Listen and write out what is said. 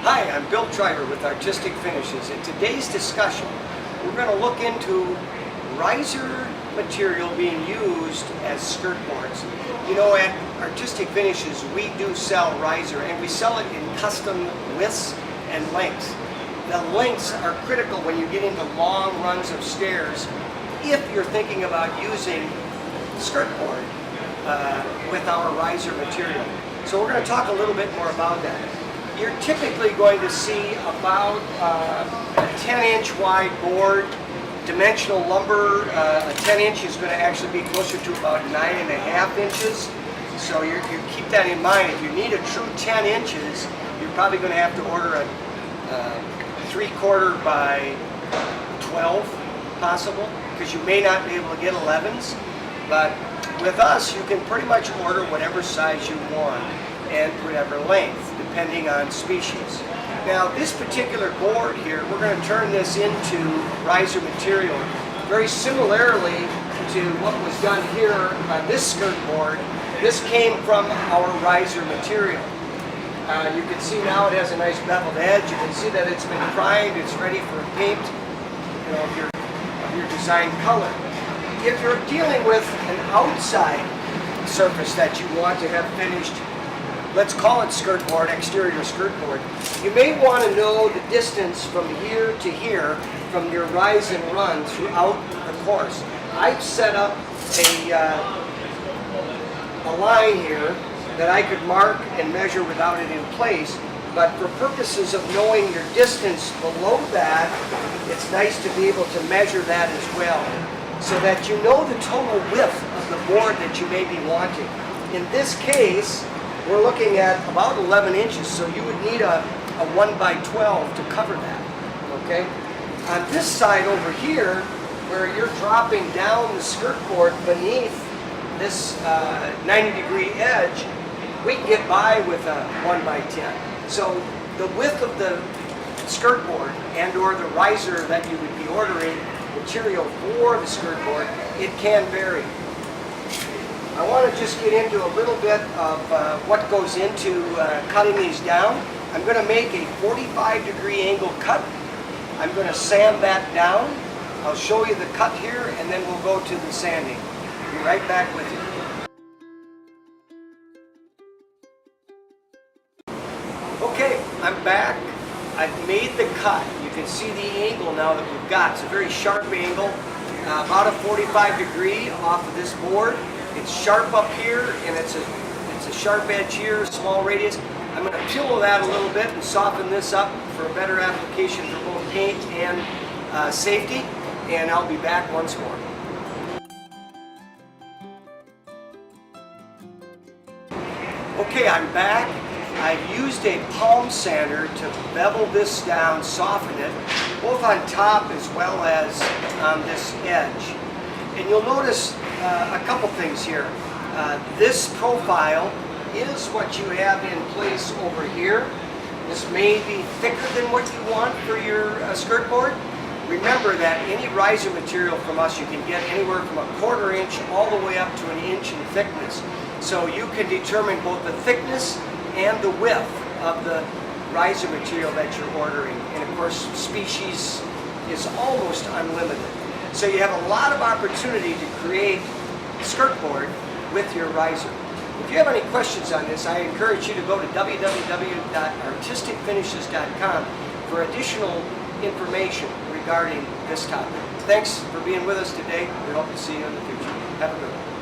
Hi, I'm Bill Driver with Artistic Finishes. In today's discussion, we're going to look into riser material being used as skirt boards. You know, at Artistic Finishes, we do sell riser, and we sell it in custom widths and lengths. The lengths are critical when you get into long runs of stairs if you're thinking about using skirt board with our riser material. So we're going to talk a little bit more about that. You're typically going to see about a 10-inch wide board. Dimensional lumber, a 10-inch is going to actually be closer to about 9.5 inches. So you keep that in mind. If you need a true 10 inches, you're probably going to have to order a 3/4 by 12 possible, because you may not be able to get 11s. But with us, you can pretty much order whatever size you want and whatever length, depending on species. Now, this particular board here, we're going to turn this into riser material very similarly to what was done here on this skirt board. This came from our riser material. You can see now it has a nice beveled edge. You can see that it's been primed. It's ready for paint, you know, of your design color. If you're dealing with an outside surface that you want to have finished, let's call it skirt board, exterior skirt board, you may want to know the distance from here to here from your rise and run throughout the course. I've set up a line here that I could mark and measure without it in place, but for purposes of knowing your distance below that, it's nice to be able to measure that as well, so that you know the total width of the board that you may be wanting. In this case, we're looking at about 11 inches, so you would need a 1x12 to cover that, okay? On this side over here, where you're dropping down the skirt board beneath this 90-degree edge, we can get by with a 1x10. So the width of the skirt board and or the riser that you would be ordering material for the skirt board, it can vary. I want to just get into a little bit of what goes into cutting these down. I'm going to make a 45-degree angle cut. I'm going to sand that down. I'll show you the cut here, and then we'll go to the sanding. I'll be right back with you. Okay, I'm back. I've made the cut. You can see the angle now that we've got. It's a very sharp angle, about a 45 degree off of this board. It's sharp up here, and it's a sharp edge here, small radius. I'm going to pillow that a little bit and soften this up for a better application for both paint and safety, and I'll be back once more. Okay, I'm back. I've used a palm sander to bevel this down, soften it, both on top as well as on this edge. And you'll notice a couple things here. This profile is what you have in place over here. This may be thicker than what you want for your skirt board. Remember that any riser material from us you can get anywhere from a 1/4 inch all the way up to 1 inch in thickness. So you can determine both the thickness and the width of the riser material that you're ordering. And of course, species is almost unlimited. So you have a lot of opportunity to create skirt board with your riser. If you have any questions on this, I encourage you to go to www.artisticfinishes.com for additional information regarding this topic. Thanks for being with us today. We hope to see you in the future. Have a good one.